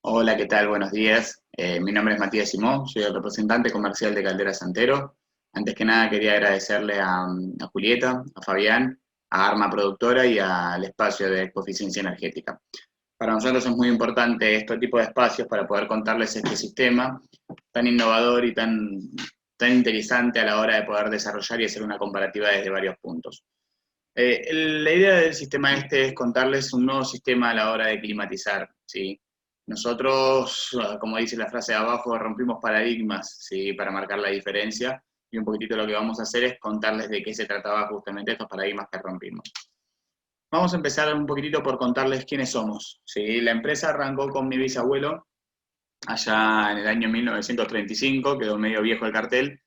Hola, ¿qué tal? Buenos días. Mi nombre es Matías Simón, soy el representante comercial de Caldera Santero. Antes que nada quería agradecerle a Julieta, a Fabián, a Arma Productora y al espacio de Ecoeficiencia Energética. Para nosotros es muy importante este tipo de espacios para poder contarles este sistema tan innovador y tan interesante a la hora de poder desarrollar y hacer una comparativa desde varios puntos. La idea del sistema este es contarles un nuevo sistema a la hora de climatizar, ¿sí? Nosotros, como dice la frase de abajo, rompimos paradigmas, ¿sí? Para marcar la diferencia, y un poquitito lo que vamos a hacer es contarles de qué se trataba justamente estos paradigmas que rompimos. Vamos a empezar un poquitito por contarles quiénes somos, ¿sí? La empresa arrancó con mi bisabuelo allá en el año 1935, quedó medio viejo el cartel,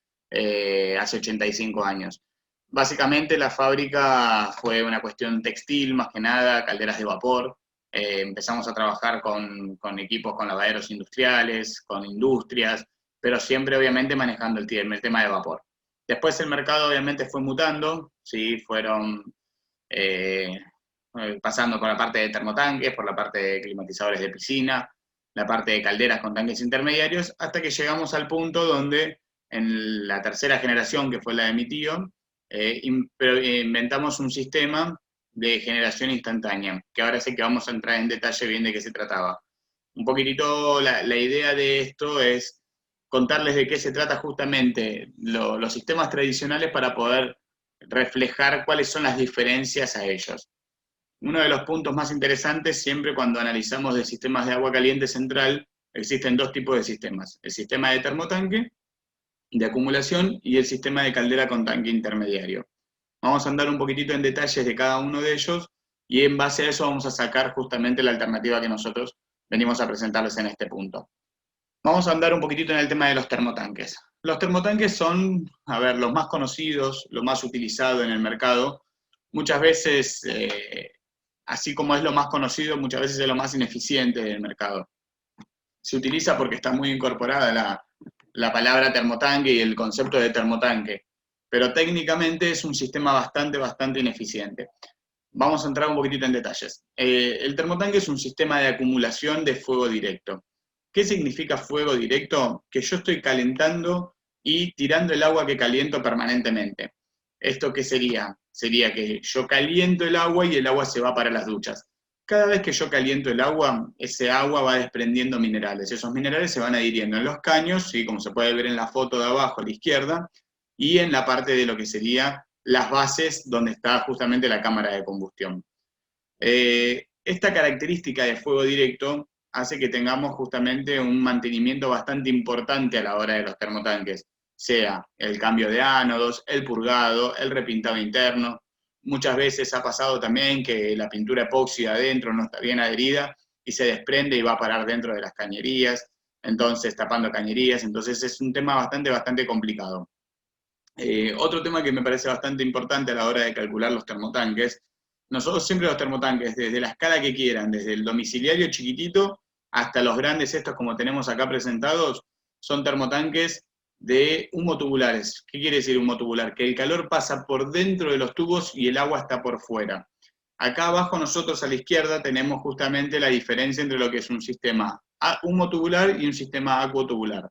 hace 85 años. Básicamente la fábrica fue una cuestión textil, más que nada, calderas de vapor. Empezamos a trabajar con equipos, con lavaderos industriales, con industrias, pero siempre obviamente manejando el tema de vapor. Después el mercado obviamente fue mutando, ¿sí? Fueron eh, pasando por la parte de termotanques, por la parte de climatizadores de piscina, la parte de calderas con tanques intermediarios, hasta que llegamos al punto donde en la tercera generación, que fue la de mi tío, inventamos un sistema de generación instantánea, que ahora sé que vamos a entrar en detalle bien de qué se trataba. Un poquitito la idea de esto es contarles de qué se trata justamente los sistemas tradicionales para poder reflejar cuáles son las diferencias a ellos. Uno de los puntos más interesantes, siempre cuando analizamos de sistemas de agua caliente central, existen dos tipos de sistemas. El sistema de termotanque, de acumulación, y el sistema de caldera con tanque intermediario. Vamos a andar un poquitito en detalles de cada uno de ellos, y en base a eso vamos a sacar justamente la alternativa que nosotros venimos a presentarles en este punto. Vamos a andar un poquitito en el tema de los termotanques. Los termotanques son, a ver, los más conocidos, lo más utilizado en el mercado. Muchas veces, así como es lo más conocido, muchas veces es lo más ineficiente del mercado. Se utiliza porque está muy incorporada la palabra termotanque y el concepto de termotanque, pero técnicamente es un sistema bastante ineficiente. Vamos a entrar un poquitito en detalles. El termotanque es un sistema de acumulación de fuego directo. ¿Qué significa fuego directo? Que yo estoy calentando y tirando el agua que caliento permanentemente. ¿Esto qué sería? Sería que yo caliento el agua y el agua se va para las duchas. Cada vez que yo caliento el agua, ese agua va desprendiendo minerales. Esos minerales se van adhiriendo en los caños, ¿sí? Como se puede ver en la foto de abajo a la izquierda, y en la parte de lo que sería las bases donde está justamente la cámara de combustión. Esta característica de fuego directo hace que tengamos justamente un mantenimiento bastante importante a la hora de los termotanques, sea el cambio de ánodos, el purgado, el repintado interno. Muchas veces ha pasado también que la pintura epóxi adentro no está bien adherida y se desprende y va a parar dentro de las cañerías, entonces tapando cañerías, entonces es un tema bastante complicado. Otro tema que me parece bastante importante a la hora de calcular los termotanques, nosotros siempre los termotanques, desde la escala que quieran, desde el domiciliario chiquitito hasta los grandes estos como tenemos acá presentados, son termotanques de humo tubulares. ¿Qué quiere decir humo tubular? Que el calor pasa por dentro de los tubos y el agua está por fuera. Acá abajo nosotros a la izquierda tenemos justamente la diferencia entre lo que es un sistema humo tubular y un sistema acuotubular.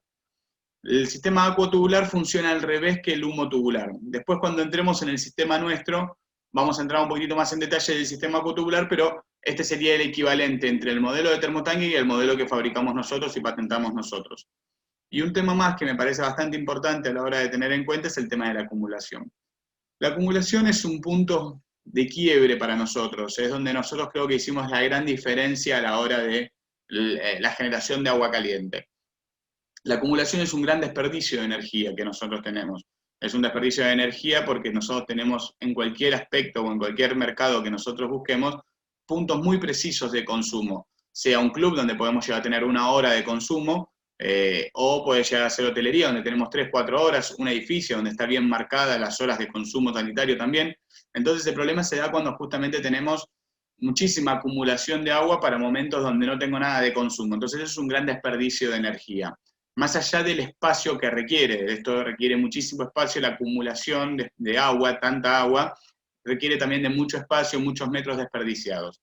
El sistema acuotubular funciona al revés que el humo tubular. Después, cuando entremos en el sistema nuestro, vamos a entrar un poquito más en detalle del sistema acuotubular, pero este sería el equivalente entre el modelo de termotanque y el modelo que fabricamos nosotros y patentamos nosotros. Y un tema más que me parece bastante importante a la hora de tener en cuenta es el tema de la acumulación. La acumulación es un punto de quiebre para nosotros, es donde nosotros creo que hicimos la gran diferencia a la hora de la generación de agua caliente. La acumulación es un gran desperdicio de energía que nosotros tenemos. Es un desperdicio de energía porque nosotros tenemos en cualquier aspecto o en cualquier mercado que nosotros busquemos puntos muy precisos de consumo. Sea un club donde podemos llegar a tener 1 hora de consumo, o puede llegar a ser hotelería donde tenemos 3, 4 horas, un edificio donde está bien marcadas las horas de consumo sanitario también. Entonces el problema se da cuando justamente tenemos muchísima acumulación de agua para momentos donde no tengo nada de consumo. Entonces eso es un gran desperdicio de energía. Más allá del espacio que requiere, esto requiere muchísimo espacio, la acumulación de agua, tanta agua, requiere también de mucho espacio, muchos metros desperdiciados.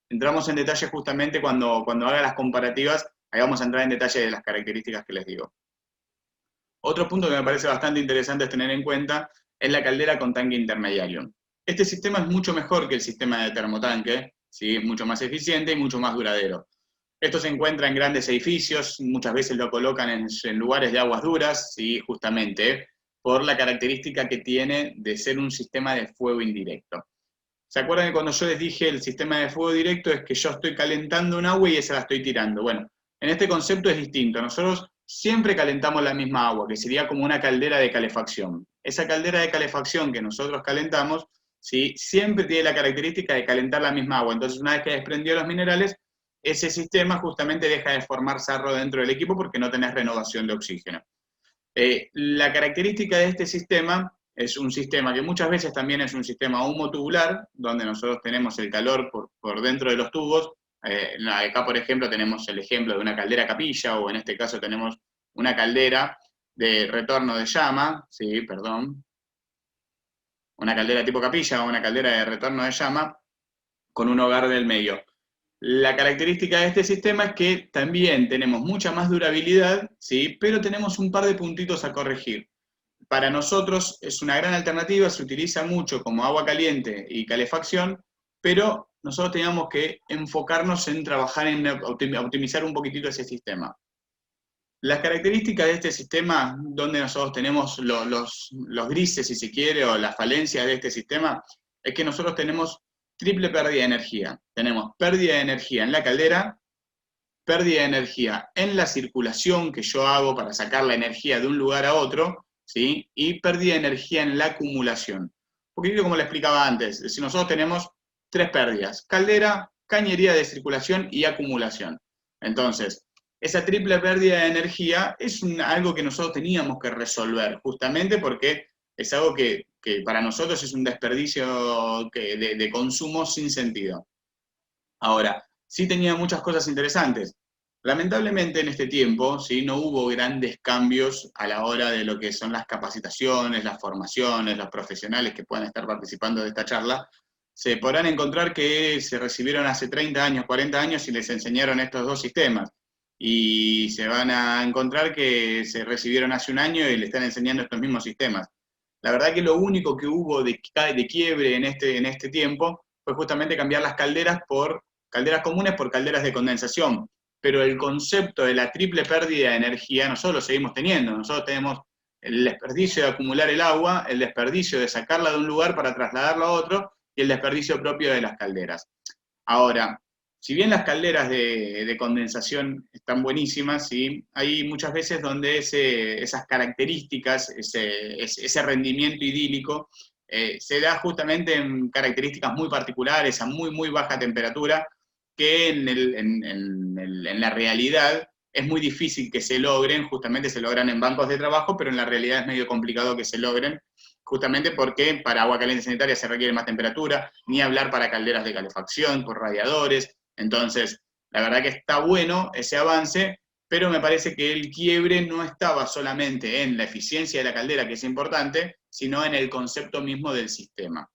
Entramos en detalle justamente cuando haga las comparativas Ahí vamos a entrar en detalle de las características que les digo. Otro punto que me parece bastante interesante tener en cuenta es la caldera con tanque intermediario. Este sistema es mucho mejor que el sistema de termotanque, ¿sí? Es mucho más eficiente y mucho más duradero. Esto se encuentra en grandes edificios, muchas veces lo colocan en lugares de aguas duras, ¿sí? Justamente por la característica que tiene de ser un sistema de fuego indirecto. ¿Se acuerdan que cuando yo les dije el sistema de fuego directo es que yo estoy calentando un agua y esa la estoy tirando? Bueno, en este concepto es distinto. Nosotros siempre calentamos la misma agua, que sería como una caldera de calefacción. Esa caldera de calefacción que nosotros calentamos, ¿sí? Siempre tiene la característica de calentar la misma agua. Entonces, una vez que desprendió los minerales, ese sistema justamente deja de formar sarro dentro del equipo porque no tenés renovación de oxígeno. La característica de este sistema es un sistema que muchas veces también es un sistema humo-tubular, donde nosotros tenemos el calor por dentro de los tubos. Acá, por ejemplo, tenemos el ejemplo de una caldera capilla, o en este caso tenemos una caldera de retorno de llama, sí, perdón, una caldera tipo capilla o una caldera de retorno de llama con un hogar del medio. La característica de este sistema es que también tenemos mucha más durabilidad, ¿sí? Pero tenemos un par de puntitos a corregir. Para nosotros es una gran alternativa, se utiliza mucho como agua caliente y calefacción, pero nosotros teníamos que enfocarnos en trabajar en optimizar un poquitito ese sistema. Las características de este sistema, donde nosotros tenemos los grises, si se quiere, o las falencias de este sistema, es que nosotros tenemos triple pérdida de energía. Tenemos pérdida de energía en la caldera, pérdida de energía en la circulación que yo hago para sacar la energía de un lugar a otro, ¿sí? Y pérdida de energía en la acumulación. Un poquito como le explicaba antes, si nosotros tenemos tres pérdidas: caldera, cañería de circulación y acumulación. Entonces, esa triple pérdida de energía es algo que nosotros teníamos que resolver, justamente porque es algo que para nosotros es un desperdicio de consumo sin sentido. Ahora, sí tenía muchas cosas interesantes. Lamentablemente en este tiempo, ¿sí? No hubo grandes cambios a la hora de lo que son las capacitaciones, las formaciones, los profesionales que puedan estar participando de esta charla. Se podrán encontrar que se recibieron hace 30 años, 40 años y les enseñaron estos dos sistemas. Y se van a encontrar que se recibieron hace un año y le están enseñando estos mismos sistemas. La verdad que lo único que hubo de quiebre en este tiempo fue justamente cambiar las calderas por calderas comunes por calderas de condensación, pero el concepto de la triple pérdida de energía nosotros lo seguimos teniendo. Nosotros tenemos el desperdicio de acumular el agua, el desperdicio de sacarla de un lugar para trasladarla a otro, y el desperdicio propio de las calderas. Ahora, si bien las calderas de condensación están buenísimas, ¿sí? Hay muchas veces donde esas características, ese rendimiento idílico, se da justamente en características muy particulares, a muy, muy baja temperatura, que en la realidad es muy difícil que se logren, justamente se logran en bancos de trabajo, pero en la realidad es medio complicado que se logren, justamente porque para agua caliente sanitaria se requiere más temperatura, ni hablar para calderas de calefacción, por radiadores. Entonces, la verdad que está bueno ese avance, pero me parece que el quiebre no estaba solamente en la eficiencia de la caldera, que es importante, sino en el concepto mismo del sistema.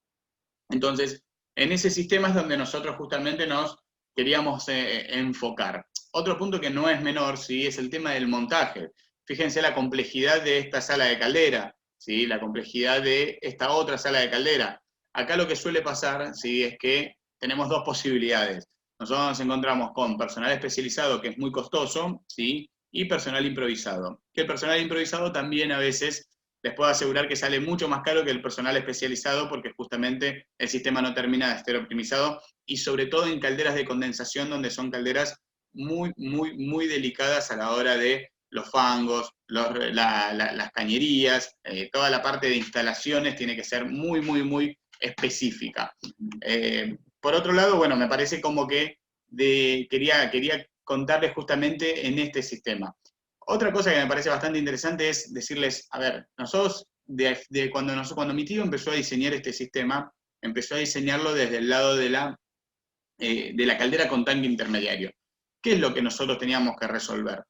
Entonces, en ese sistema es donde nosotros justamente nos queríamos enfocar. Otro punto que no es menor, ¿sí? Es el tema del montaje. Fíjense la complejidad de esta sala de caldera, ¿sí? La complejidad de esta otra sala de caldera. Acá lo que suele pasar, ¿sí? Es que tenemos dos posibilidades. Nosotros nos encontramos con personal especializado, que es muy costoso, ¿sí? Y personal improvisado. Que el personal improvisado también a veces les puedo asegurar que sale mucho más caro que el personal especializado, porque justamente el sistema no termina de estar optimizado, y sobre todo en calderas de condensación, donde son calderas muy, muy, muy delicadas a la hora de los fangos, las cañerías, toda la parte de instalaciones tiene que ser muy, muy, muy específica. Por otro lado, bueno, me parece como que quería contarles justamente en este sistema. Otra cosa que me parece bastante interesante es decirles, a ver, nosotros, cuando mi tío empezó a diseñar este sistema, empezó a diseñarlo desde el lado de la caldera con tanque intermediario. ¿Qué es lo que nosotros teníamos que resolver?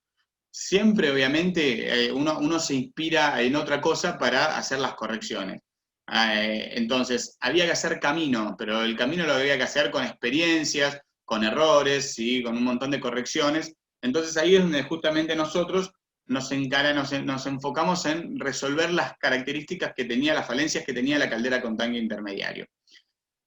Siempre, obviamente, uno se inspira en otra cosa para hacer las correcciones. Entonces, había que hacer camino, pero el camino lo había que hacer con experiencias, con errores, ¿sí? Con un montón de correcciones, Entonces ahí es donde justamente nosotros nos enfocamos en resolver las características que tenía, las falencias que tenía la caldera con tanque intermediario.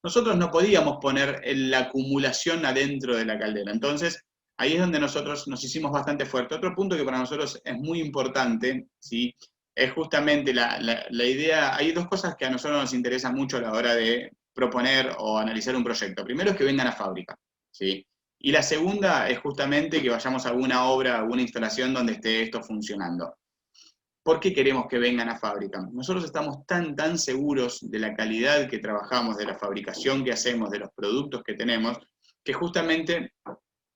Nosotros no podíamos poner la acumulación adentro de la caldera, entonces ahí es donde nosotros nos hicimos bastante fuerte. Otro punto que para nosotros es muy importante, ¿sí? Es justamente la idea, hay dos cosas que a nosotros nos interesan mucho a la hora de proponer o analizar un proyecto. Primero es que vengan a fábrica, ¿sí? Y la segunda es justamente que vayamos a alguna obra, a alguna instalación donde esté esto funcionando. ¿Por qué queremos que vengan a fábrica? Nosotros estamos tan seguros de la calidad que trabajamos, de la fabricación que hacemos, de los productos que tenemos, que justamente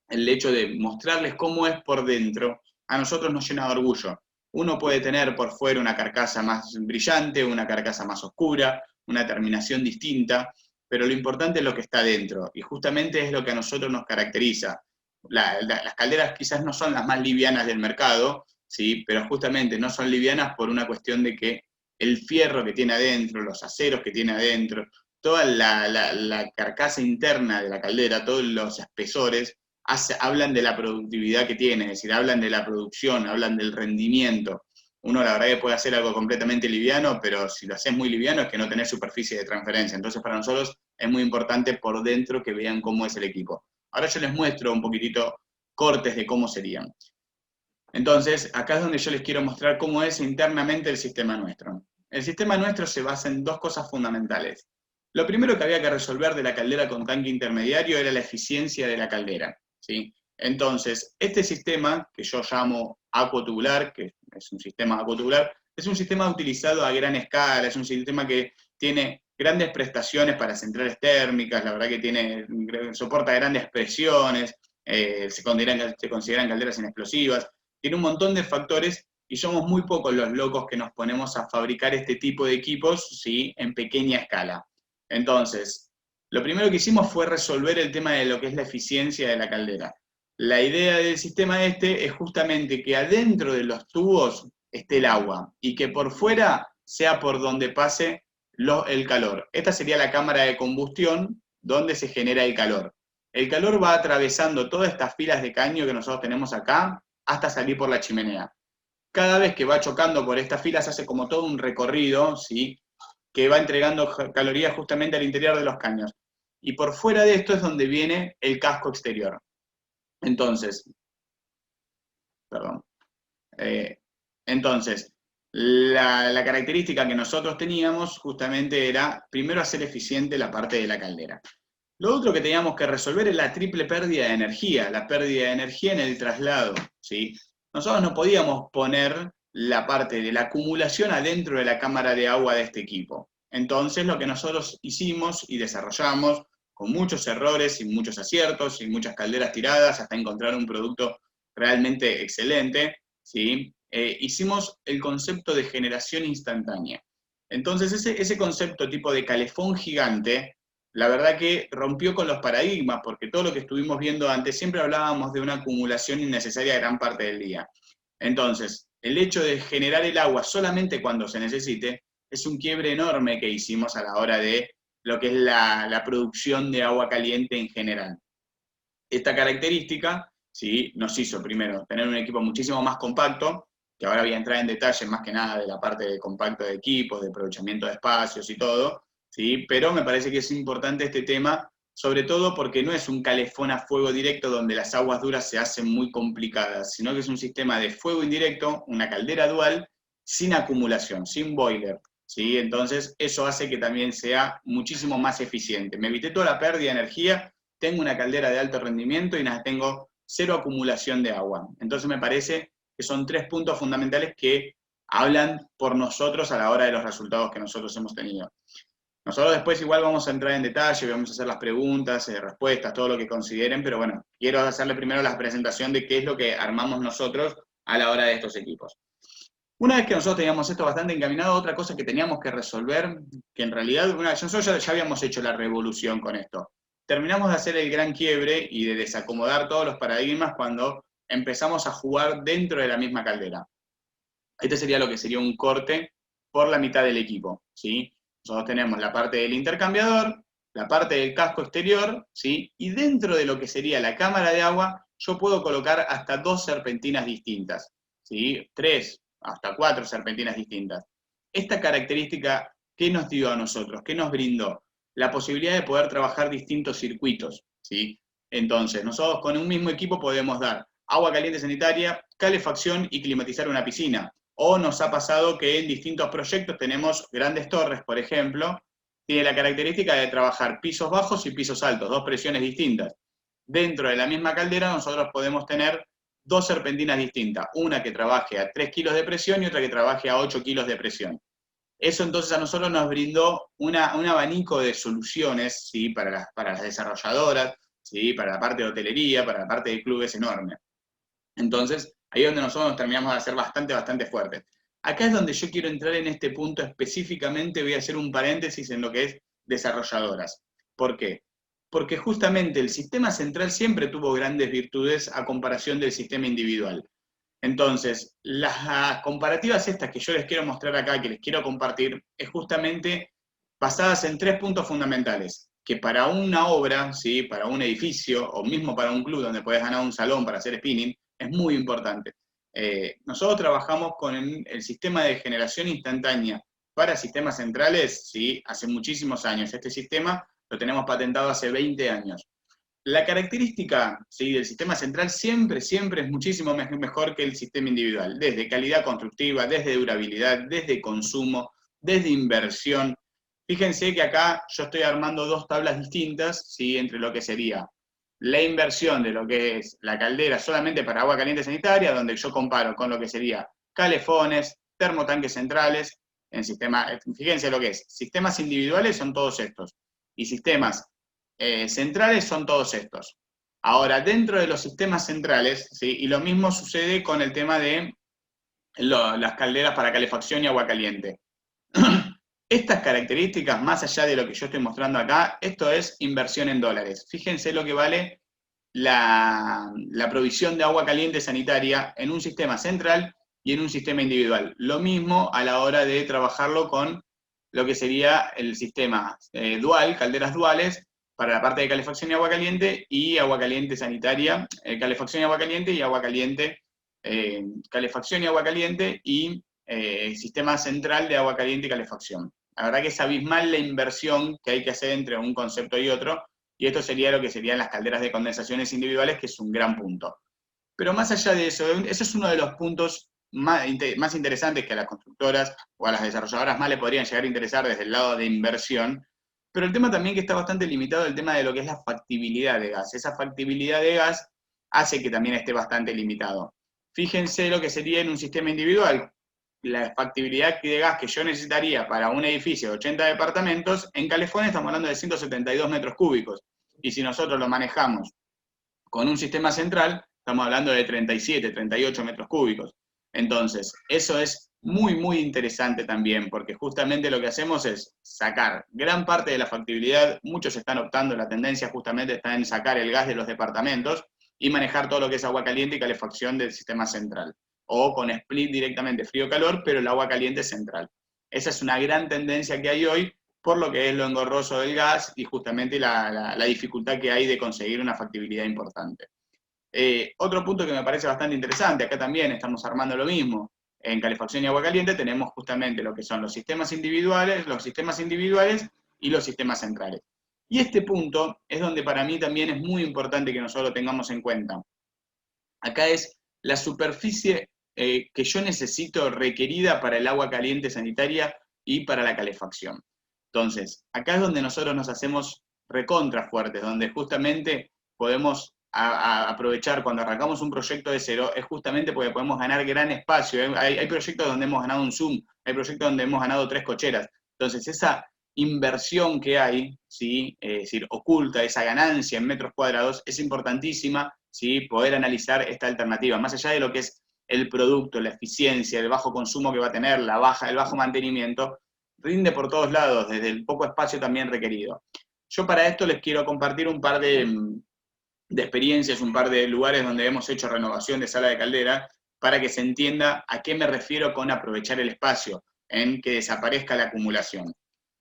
el hecho de mostrarles cómo es por dentro, a nosotros nos llena de orgullo. Uno puede tener por fuera una carcasa más brillante, una carcasa más oscura, una terminación distinta, pero lo importante es lo que está dentro, y justamente es lo que a nosotros nos caracteriza. Las calderas quizás no son las más livianas del mercado, ¿sí? Pero justamente no son livianas por una cuestión de que el fierro que tiene adentro, los aceros que tiene adentro, toda la carcasa interna de la caldera, todos los espesores, hablan de la productividad que tiene, es decir, hablan de la producción, hablan del rendimiento. Uno la verdad que puede hacer algo completamente liviano, pero si lo haces muy liviano es que no tenés superficie de transferencia. Entonces para nosotros es muy importante por dentro que vean cómo es el equipo. Ahora yo les muestro un poquitito cortes de cómo serían. Entonces, acá es donde yo les quiero mostrar cómo es internamente el sistema nuestro. El sistema nuestro se basa en dos cosas fundamentales. Lo primero que había que resolver de la caldera con tanque intermediario era la eficiencia de la caldera, ¿sí? Entonces, este sistema, que yo llamo acuotubular, que es un sistema acuotubular, es un sistema utilizado a gran escala, es un sistema que tiene grandes prestaciones para centrales térmicas, la verdad que soporta grandes presiones, se consideran calderas inexplosivas, tiene un montón de factores y somos muy pocos los locos que nos ponemos a fabricar este tipo de equipos, ¿sí? En pequeña escala. Entonces, lo primero que hicimos fue resolver el tema de lo que es la eficiencia de la caldera. La idea del sistema este es justamente que adentro de los tubos esté el agua y que por fuera sea por donde pase el calor. Esta sería la cámara de combustión donde se genera el calor. El calor va atravesando todas estas filas de caño que nosotros tenemos acá hasta salir por la chimenea. Cada vez que va chocando por estas filas hace como todo un recorrido, ¿sí? Que va entregando calorías justamente al interior de los caños. Y por fuera de esto es donde viene el casco exterior. Entonces, perdón. Eh, entonces, la característica que nosotros teníamos justamente era, primero, hacer eficiente la parte de la caldera. Lo otro que teníamos que resolver es la triple pérdida de energía, la pérdida de energía en el traslado, ¿sí? Nosotros no podíamos poner la parte de la acumulación adentro de la cámara de agua de este equipo. Entonces, lo que nosotros hicimos y desarrollamos, con muchos errores y muchos aciertos y muchas calderas tiradas, hasta encontrar un producto realmente excelente, ¿sí? Hicimos el concepto de generación instantánea. Entonces, ese concepto tipo de calefón gigante, la verdad que rompió con los paradigmas, porque todo lo que estuvimos viendo antes, siempre hablábamos de una acumulación innecesaria gran parte del día. Entonces, el hecho de generar el agua solamente cuando se necesite, es un quiebre enorme que hicimos a la hora de lo que es la producción de agua caliente en general. Esta característica, ¿sí? Nos hizo primero tener un equipo muchísimo más compacto, que ahora voy a entrar en detalle más que nada de la parte de compacto de equipos, de aprovechamiento de espacios y todo, ¿sí? Pero me parece que es importante este tema, sobre todo porque no es un calefón a fuego directo donde las aguas duras se hacen muy complicadas, sino que es un sistema de fuego indirecto, una caldera dual, sin acumulación, sin boiler, ¿sí? Entonces eso hace que también sea muchísimo más eficiente. Me evité toda la pérdida de energía, tengo una caldera de alto rendimiento y tengo cero acumulación de agua. Entonces me parece que son tres puntos fundamentales que hablan por nosotros a la hora de los resultados que nosotros hemos tenido. Nosotros después igual vamos a entrar en detalle, vamos a hacer las preguntas, respuestas, todo lo que consideren, pero bueno, quiero hacerle primero la presentación de qué es lo que armamos nosotros a la hora de estos equipos. Una vez que nosotros teníamos esto bastante encaminado, otra cosa que teníamos que resolver, que en realidad nosotros ya habíamos hecho la revolución con esto. Terminamos de hacer el gran quiebre y de desacomodar todos los paradigmas cuando empezamos a jugar dentro de la misma caldera. Este sería lo que sería un corte por la mitad del equipo, ¿sí? Nosotros tenemos la parte del intercambiador, la parte del casco exterior, ¿sí? Y dentro de lo que sería la cámara de agua, yo puedo colocar hasta 2 serpentinas distintas, ¿sí? 3, hasta 4 serpentinas distintas. Esta característica, ¿qué nos dio a nosotros? ¿Qué nos brindó? La posibilidad de poder trabajar distintos circuitos, ¿sí? Entonces, nosotros con un mismo equipo podemos dar agua caliente sanitaria, calefacción y climatizar una piscina. O nos ha pasado que en distintos proyectos tenemos grandes torres, por ejemplo, tiene la característica de trabajar pisos bajos y pisos altos, 2 presiones distintas. Dentro de la misma caldera nosotros podemos tener 2 serpentinas distintas, una que trabaje a 3 kilos de presión y otra que trabaje a 8 kilos de presión. Eso entonces a nosotros nos brindó un abanico de soluciones, ¿sí? Para las desarrolladoras, ¿sí? Para la parte de hotelería, para la parte de clubes enorme. Entonces, ahí es donde nosotros nos terminamos de hacer bastante fuertes. Acá es donde yo quiero entrar en este punto específicamente, voy a hacer un paréntesis en lo que es desarrolladoras. ¿Por qué? Porque justamente el sistema central siempre tuvo grandes virtudes a comparación del sistema individual. Entonces, las comparativas estas que yo les quiero mostrar acá, que les quiero compartir, es justamente basadas en 3 puntos fundamentales, que para una obra, ¿sí? Para un edificio, o mismo para un club donde podés ganar un salón para hacer spinning, es muy importante. Nosotros trabajamos con el sistema de generación instantánea para sistemas centrales, ¿sí? Hace muchísimos años. Este sistema lo tenemos patentado hace 20 años. La característica, ¿sí? Del sistema central siempre es muchísimo mejor que el sistema individual, desde calidad constructiva, desde durabilidad, desde consumo, desde inversión. Fíjense que acá yo estoy armando 2 tablas distintas, ¿sí? Entre lo que sería la inversión de lo que es la caldera solamente para agua caliente sanitaria, donde yo comparo con lo que sería calefones, termotanques centrales, fíjense lo que es, sistemas individuales son todos estos, y sistemas centrales son todos estos. Ahora, dentro de los sistemas centrales, ¿sí? Y lo mismo sucede con el tema de las calderas para calefacción y agua caliente. Estas características, más allá de lo que yo estoy mostrando acá, esto es inversión en dólares. Fíjense lo que vale la provisión de agua caliente sanitaria en un sistema central y en un sistema individual. Lo mismo a la hora de trabajarlo con lo que sería el sistema dual, calderas duales, para la parte de calefacción y agua caliente sanitaria, calefacción y agua caliente, calefacción y agua caliente y sistema central de agua caliente y calefacción. La verdad que es abismal la inversión que hay que hacer entre un concepto y otro, y esto sería lo que serían las calderas de condensaciones individuales, que es un gran punto. Pero más allá de eso, ese es uno de los puntos más interesantes que a las constructoras o a las desarrolladoras más le podrían llegar a interesar desde el lado de inversión, pero el tema también que está bastante limitado es el tema de lo que es la factibilidad de gas. Esa factibilidad de gas hace que también esté bastante limitado. Fíjense lo que sería en un sistema individual. La factibilidad de gas que yo necesitaría para un edificio de 80 departamentos, en California estamos hablando de 172 metros cúbicos. Y si nosotros lo manejamos con un sistema central, estamos hablando de 37, 38 metros cúbicos. Entonces, eso es muy interesante también, porque justamente lo que hacemos es sacar gran parte de la factibilidad, muchos están optando, la tendencia justamente está en sacar el gas de los departamentos y manejar todo lo que es agua caliente y calefacción del sistema central. O con split directamente frío-calor, pero el agua caliente central. Esa es una gran tendencia que hay hoy, por lo que es lo engorroso del gas y justamente la dificultad que hay de conseguir una factibilidad importante. Otro punto que me parece bastante interesante, acá también estamos armando lo mismo, en calefacción y agua caliente tenemos justamente lo que son los sistemas individuales y los sistemas centrales. Y este punto es donde para mí también es muy importante que nosotros lo tengamos en cuenta. Acá es la superficie que yo necesito requerida para el agua caliente sanitaria y para la calefacción. Entonces, acá es donde nosotros nos hacemos recontra fuertes, donde justamente podemos aprovechar cuando arrancamos un proyecto de cero, es justamente porque podemos ganar gran espacio. Hay proyectos donde hemos ganado un Zoom, hay proyectos donde hemos ganado 3 cocheras. Entonces, esa inversión que hay, ¿sí? Es decir, oculta, esa ganancia en metros cuadrados, es importantísima, ¿sí? Poder analizar esta alternativa, más allá de lo que es el producto, la eficiencia, el bajo consumo que va a tener, el bajo mantenimiento, rinde por todos lados, desde el poco espacio también requerido. Yo para esto les quiero compartir un par de experiencias, un par de lugares donde hemos hecho renovación de sala de caldera, para que se entienda a qué me refiero con aprovechar el espacio, en que desaparezca la acumulación.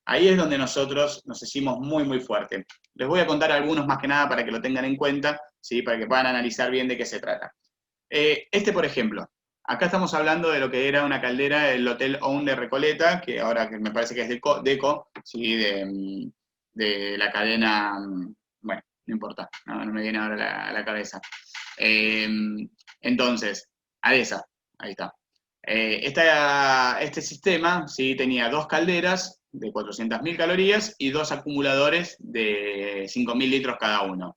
Ahí es donde nosotros nos hicimos muy fuerte. Les voy a contar algunos más que nada para que lo tengan en cuenta, ¿sí? Para que puedan analizar bien de qué se trata. Por ejemplo, acá estamos hablando de lo que era una caldera del Hotel OWN de Recoleta, que ahora que me parece que es Deco, ¿sí? De la cadena, bueno, no importa, no me viene ahora a la cabeza. Entonces, ADESA, ahí está. Este sistema, ¿sí? Tenía 2 calderas de 400.000 calorías y 2 acumuladores de 5.000 litros cada uno.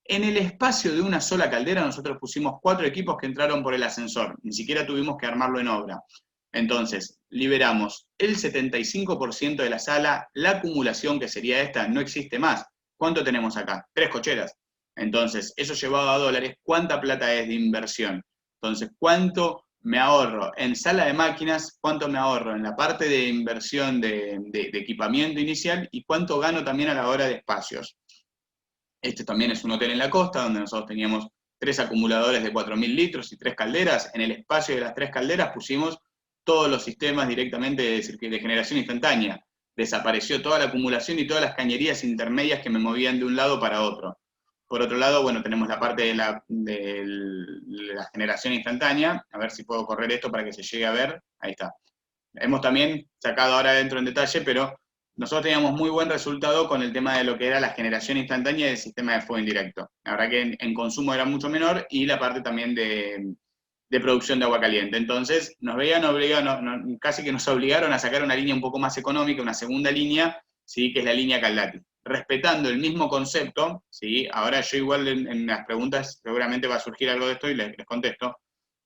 En el espacio de una sola caldera nosotros pusimos 4 equipos que entraron por el ascensor, ni siquiera tuvimos que armarlo en obra. Entonces, liberamos el 75% de la sala, la acumulación que sería esta no existe más. ¿Cuánto tenemos acá? 3 cocheras. Entonces, eso llevado a dólares, ¿cuánta plata es de inversión? Entonces, ¿cuánto me ahorro en sala de máquinas? ¿Cuánto me ahorro en la parte de inversión de equipamiento inicial? ¿Y cuánto gano también a la hora de espacios? Este también es un hotel en la costa, donde nosotros teníamos 3 acumuladores de 4.000 litros y 3 calderas. En el espacio de las 3 calderas pusimos todos los sistemas directamente de generación instantánea. Desapareció toda la acumulación y todas las cañerías intermedias que me movían de un lado para otro. Por otro lado, bueno, tenemos la parte de la generación instantánea. A ver si puedo correr esto para que se llegue a ver. Ahí está. Hemos también sacado ahora dentro en detalle, pero nosotros teníamos muy buen resultado con el tema de lo que era la generación instantánea del sistema de fuego indirecto. La verdad que en consumo era mucho menor y la parte también de producción de agua caliente. Entonces, casi que nos obligaron a sacar una línea un poco más económica, una segunda línea, ¿sí? Que es la línea Caldati. Respetando el mismo concepto, ¿sí? Ahora yo igual en las preguntas seguramente va a surgir algo de esto y les contesto,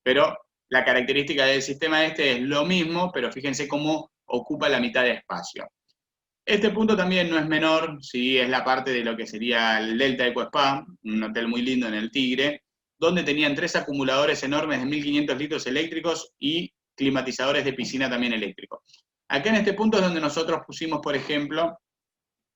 pero la característica del sistema este es lo mismo, pero fíjense cómo ocupa la mitad de espacio. Este punto también no es menor, ¿sí? Es la parte de lo que sería el Delta Eco Spa, un hotel muy lindo en el Tigre, donde tenían 3 acumuladores enormes de 1.500 litros eléctricos y climatizadores de piscina también eléctricos. Acá en este punto es donde nosotros pusimos, por ejemplo,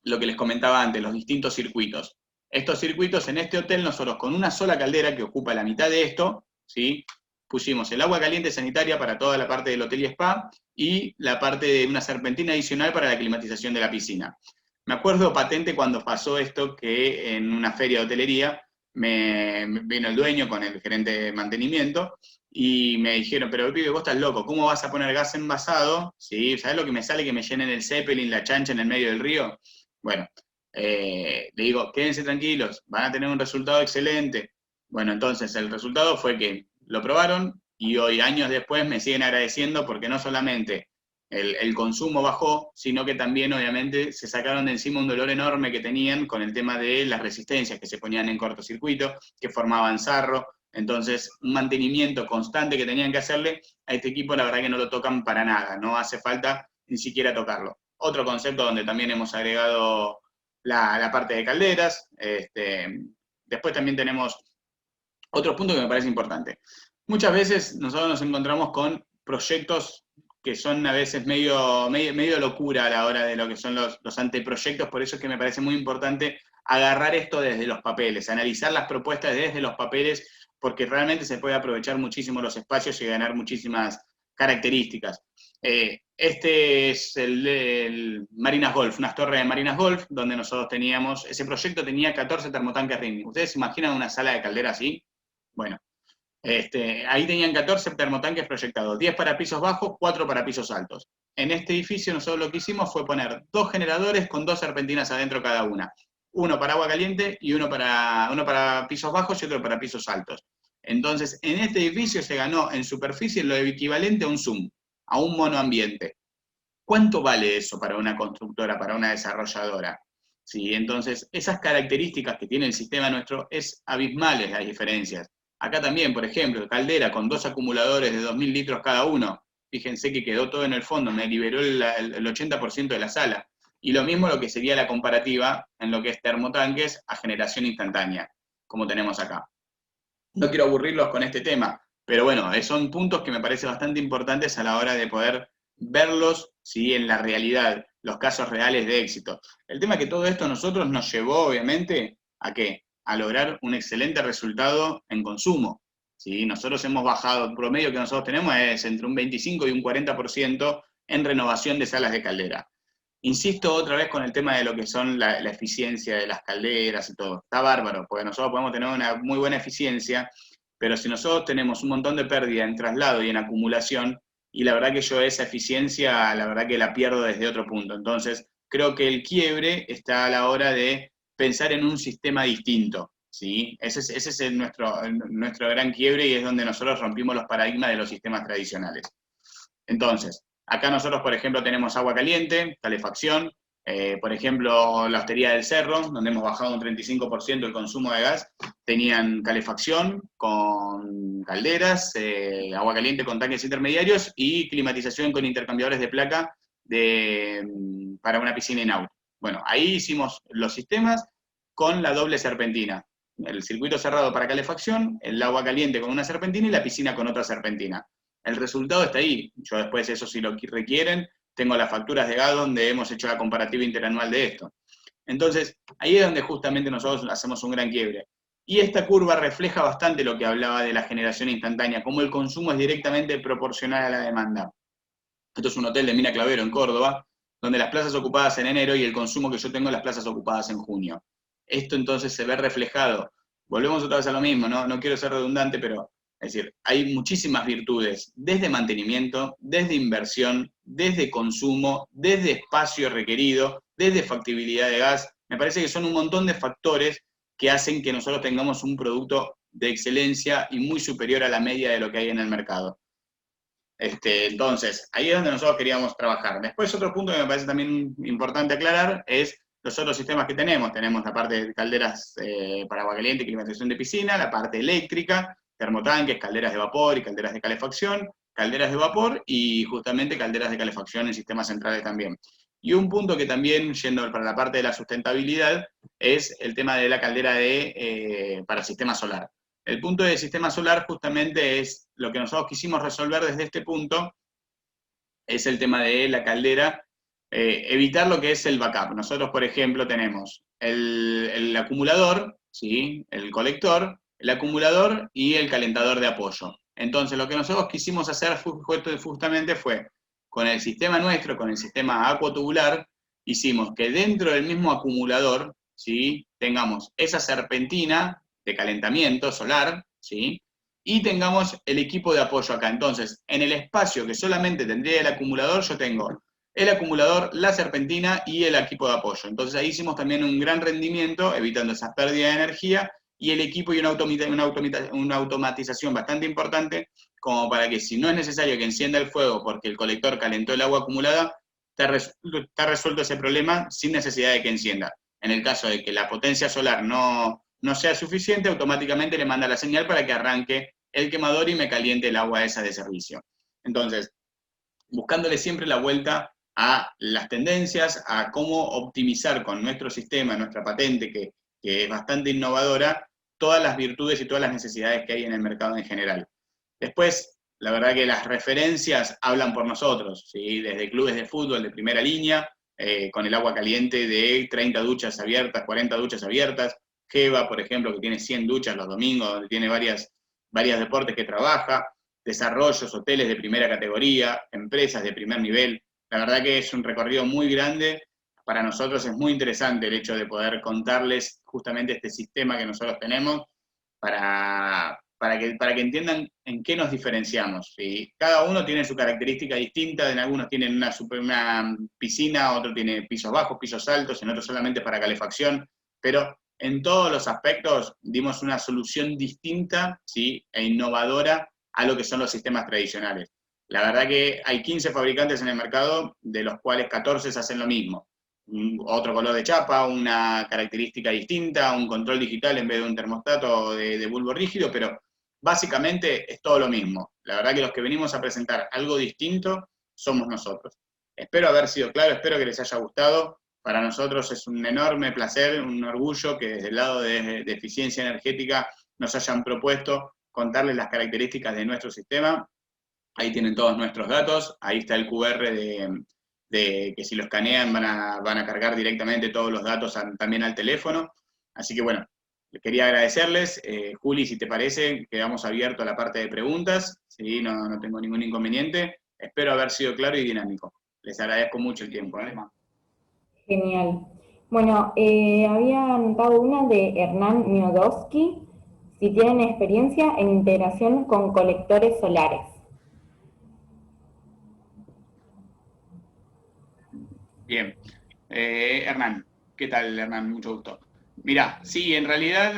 lo que les comentaba antes, los distintos circuitos. Estos circuitos en este hotel, nosotros con una sola caldera que ocupa la mitad de esto, ¿sí? Pusimos el agua caliente sanitaria para toda la parte del hotel y spa y la parte de una serpentina adicional para la climatización de la piscina. Me acuerdo patente cuando pasó esto, que en una feria de hotelería me vino el dueño con el gerente de mantenimiento y me dijeron, pero pibe, vos estás loco, ¿cómo vas a poner gas envasado? ¿Sí? ¿Sabés lo que me sale que me llenen el Zeppelin, la chancha en el medio del río? Bueno, le digo, quédense tranquilos, van a tener un resultado excelente. Bueno, entonces el resultado fue que lo probaron y hoy, años después, me siguen agradeciendo porque no solamente el consumo bajó, sino que también, obviamente, se sacaron de encima un dolor enorme que tenían con el tema de las resistencias que se ponían en cortocircuito, que formaban sarro. Entonces, un mantenimiento constante que tenían que hacerle a este equipo, la verdad que no lo tocan para nada, no hace falta ni siquiera tocarlo. Otro concepto donde también hemos agregado la parte de calderas. Después también tenemos otro punto que me parece importante. Muchas veces nosotros nos encontramos con proyectos que son a veces medio locura a la hora de lo que son los anteproyectos, por eso es que me parece muy importante agarrar esto desde los papeles, analizar las propuestas desde los papeles, porque realmente se puede aprovechar muchísimo los espacios y ganar muchísimas características. Este es el Marinas Golf, unas torres de Marinas Golf, donde nosotros teníamos, ese proyecto tenía 14 termotanques Ringling. ¿Ustedes se imaginan una sala de caldera así? Bueno, ahí tenían 14 termotanques proyectados, 10 para pisos bajos, 4 para pisos altos. En este edificio nosotros lo que hicimos fue poner 2 generadores con 2 serpentinas adentro cada una. Uno para agua caliente y uno para pisos bajos y otro para pisos altos. Entonces, en este edificio se ganó en superficie lo equivalente a un Zoom, a un monoambiente. ¿Cuánto vale eso para una constructora, para una desarrolladora? ¿Sí? Entonces, esas características que tiene el sistema nuestro es abismales las diferencias. Acá también, por ejemplo, caldera con 2 acumuladores de 2.000 litros cada uno. Fíjense que quedó todo en el fondo, me liberó el 80% de la sala. Y lo mismo lo que sería la comparativa en lo que es termotanques a generación instantánea, como tenemos acá. No quiero aburrirlos con este tema, pero bueno, son puntos que me parecen bastante importantes a la hora de poder verlos, ¿sí? En la realidad, los casos reales de éxito. El tema es que todo esto a nosotros nos llevó, obviamente, ¿a qué? A lograr un excelente resultado en consumo. ¿Sí? Nosotros hemos bajado, el promedio que nosotros tenemos es entre un 25 y un 40% en renovación de salas de caldera. Insisto otra vez con el tema de lo que son la eficiencia de las calderas y todo. Está bárbaro, porque nosotros podemos tener una muy buena eficiencia, pero si nosotros tenemos un montón de pérdida en traslado y en acumulación, y la verdad que yo esa eficiencia, la verdad que la pierdo desde otro punto. Entonces, creo que el quiebre está a la hora de pensar en un sistema distinto, ¿sí? Ese es nuestro gran quiebre y es donde nosotros rompimos los paradigmas de los sistemas tradicionales. Entonces, acá nosotros, por ejemplo, tenemos agua caliente, calefacción, por ejemplo, la Hostería del Cerro, donde hemos bajado un 35% el consumo de gas, tenían calefacción con calderas, agua caliente con tanques intermediarios y climatización con intercambiadores de placa para una piscina in-out. Bueno, ahí hicimos los sistemas con la doble serpentina. El circuito cerrado para calefacción, el agua caliente con una serpentina y la piscina con otra serpentina. El resultado está ahí. Yo después, eso si lo requieren, tengo las facturas de gas donde hemos hecho la comparativa interanual de esto. Entonces, ahí es donde justamente nosotros hacemos un gran quiebre. Y esta curva refleja bastante lo que hablaba de la generación instantánea, cómo el consumo es directamente proporcional a la demanda. Esto es un hotel de Mina Clavero en Córdoba, donde las plazas ocupadas en enero y el consumo que yo tengo en las plazas ocupadas en junio. Esto entonces se ve reflejado. Volvemos otra vez a lo mismo, no quiero ser redundante, pero es decir, hay muchísimas virtudes, desde mantenimiento, desde inversión, desde consumo, desde espacio requerido, desde factibilidad de gas. Me parece que son un montón de factores que hacen que nosotros tengamos un producto de excelencia y muy superior a la media de lo que hay en el mercado. Entonces, ahí es donde nosotros queríamos trabajar. Después, otro punto que me parece también importante aclarar es los otros sistemas que tenemos. Tenemos la parte de calderas para agua caliente y climatización de piscina, la parte eléctrica, termotanques, calderas de vapor y calderas de calefacción, calderas de vapor y justamente calderas de calefacción en sistemas centrales también. Y un punto que también, yendo para la parte de la sustentabilidad, es el tema de la caldera para sistema solar. El punto del sistema solar justamente es lo que nosotros quisimos resolver desde este punto, es el tema de la caldera, evitar lo que es el backup. Nosotros, por ejemplo, tenemos el acumulador, ¿sí? El colector, el acumulador y el calentador de apoyo. Entonces, lo que nosotros quisimos hacer justamente fue, con el sistema nuestro, con el sistema acuotubular, hicimos que dentro del mismo acumulador, ¿sí? Tengamos esa serpentina de calentamiento solar, ¿sí? Y tengamos el equipo de apoyo acá. Entonces, en el espacio que solamente tendría el acumulador, yo tengo el acumulador, la serpentina y el equipo de apoyo. Entonces ahí hicimos también un gran rendimiento, evitando esas pérdidas de energía, y el equipo y una automatización bastante importante, como para que si no es necesario que encienda el fuego porque el colector calentó el agua acumulada, está resuelto ese problema sin necesidad de que encienda. En el caso de que la potencia solar no sea suficiente, automáticamente le manda la señal para que arranque el quemador y me caliente el agua esa de servicio. Entonces, buscándole siempre la vuelta a las tendencias, a cómo optimizar con nuestro sistema, nuestra patente, que es bastante innovadora, todas las virtudes y todas las necesidades que hay en el mercado en general. Después, la verdad que las referencias hablan por nosotros, ¿sí? Desde clubes de fútbol de primera línea, con el agua caliente de 30 duchas abiertas, 40 duchas abiertas, Geva, por ejemplo, que tiene 100 duchas los domingos, donde tiene varios deportes que trabaja, desarrollos, hoteles de primera categoría, empresas de primer nivel. La verdad que es un recorrido muy grande. Para nosotros es muy interesante el hecho de poder contarles justamente este sistema que nosotros tenemos para que entiendan en qué nos diferenciamos. ¿Sí? Cada uno tiene su característica distinta, en algunos tienen una piscina, otros tienen pisos bajos, pisos altos, en otros solamente para calefacción, pero en todos los aspectos dimos una solución distinta, ¿sí? E innovadora a lo que son los sistemas tradicionales. La verdad que hay 15 fabricantes en el mercado, de los cuales 14 hacen lo mismo. Otro color de chapa, una característica distinta, un control digital en vez de un termostato de bulbo rígido, pero básicamente es todo lo mismo. La verdad que los que venimos a presentar algo distinto somos nosotros. Espero haber sido claro, espero que les haya gustado. Para nosotros es un enorme placer, un orgullo que desde el lado de eficiencia energética nos hayan propuesto contarles las características de nuestro sistema. Ahí tienen todos nuestros datos, ahí está el QR de que si lo escanean van a cargar directamente todos los datos también al teléfono. Así que bueno, quería agradecerles. Juli, si te parece, quedamos abiertos a la parte de preguntas. ¿Sí? No tengo ningún inconveniente. Espero haber sido claro y dinámico. Les agradezco mucho el tiempo. Genial. Bueno, había anotado una de Hernán Miodowski, si tienen experiencia en integración con colectores solares. Bien. Hernán, ¿qué tal, Hernán? Mucho gusto. Mirá, sí, en realidad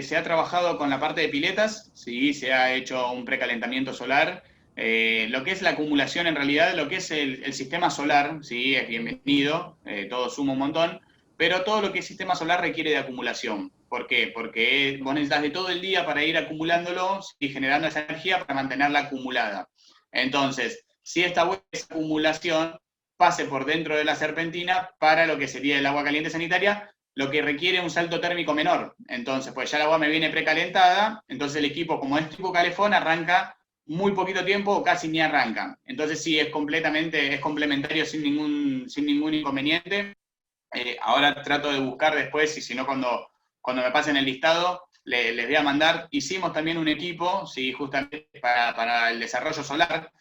se ha trabajado con la parte de piletas, sí, se ha hecho un precalentamiento solar. Lo que es la acumulación, en realidad, lo que es el sistema solar, sí, es bienvenido, todo suma un montón, pero todo lo que es sistema solar requiere de acumulación. ¿Por qué? Porque vos necesitas de todo el día para ir acumulándolo y generando esa energía para mantenerla acumulada. Entonces, si esta buena acumulación pase por dentro de la serpentina para lo que sería el agua caliente sanitaria, lo que requiere un salto térmico menor. Entonces, pues ya el agua me viene precalentada, entonces el equipo, como es tipo calefón, arranca muy poquito tiempo o casi ni arranca. Entonces sí, es complementario sin ningún inconveniente. Ahora trato de buscar después, y si no cuando me pasen el listado, les voy a mandar. Hicimos también un equipo, sí, justamente para el desarrollo solar.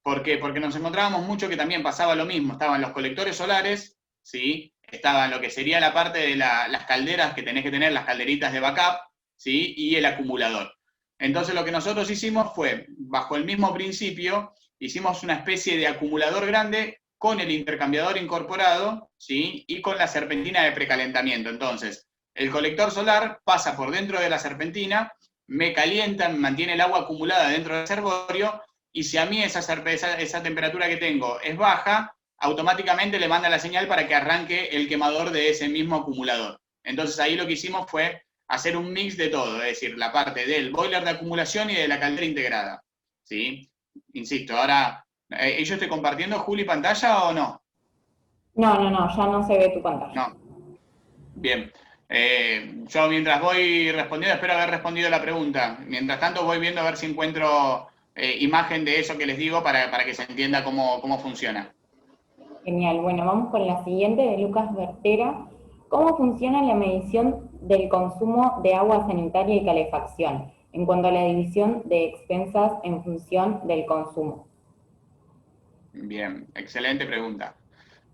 ¿Por qué? Porque nos encontrábamos mucho que también pasaba lo mismo. Estaban los colectores solares, ¿sí? Estaba lo que sería la parte de las calderas que tenés que tener, las calderitas de backup, ¿sí? Y el acumulador. Entonces lo que nosotros hicimos fue, bajo el mismo principio, hicimos una especie de acumulador grande con el intercambiador incorporado, ¿sí? Y con la serpentina de precalentamiento. Entonces, el colector solar pasa por dentro de la serpentina, me calienta, me mantiene el agua acumulada dentro del reservorio, y si a mí esa temperatura que tengo es baja, automáticamente le manda la señal para que arranque el quemador de ese mismo acumulador. Entonces ahí lo que hicimos fue hacer un mix de todo, es decir, la parte del boiler de acumulación y de la caldera integrada. ¿Sí? Insisto, ahora, ¿yo estoy compartiendo, Juli, pantalla o no? No, no, no, ya no se ve tu pantalla. No. Bien. Yo mientras voy respondiendo, espero haber respondido la pregunta. Mientras tanto voy viendo a ver si encuentro imagen de eso que les digo para que se entienda cómo funciona. Genial. Bueno, vamos con la siguiente de Lucas Vertera. ¿Cómo funciona la medición del consumo de agua sanitaria y calefacción en cuanto a la división de expensas en función del consumo? Bien, excelente pregunta.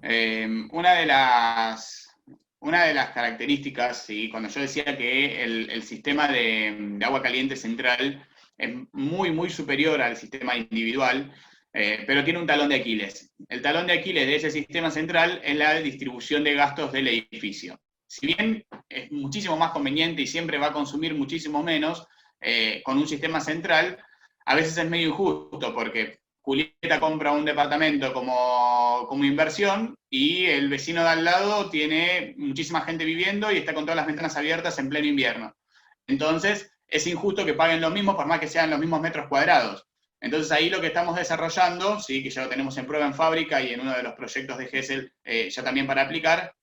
Eh, una de las, una de las características, ¿sí? Cuando yo decía que el sistema de agua caliente central es muy superior al sistema individual, pero tiene un talón de Aquiles. El talón de Aquiles de ese sistema central es la distribución de gastos del edificio. Si bien es muchísimo más conveniente y siempre va a consumir muchísimo menos con un sistema central, a veces es medio injusto porque Julieta compra un departamento como inversión y el vecino de al lado tiene muchísima gente viviendo y está con todas las ventanas abiertas en pleno invierno. Entonces, es injusto que paguen lo mismo por más que sean los mismos metros cuadrados. Entonces, ahí lo que estamos desarrollando, sí, que ya lo tenemos en prueba en fábrica y en uno de los proyectos de GESEL ya también para aplicar,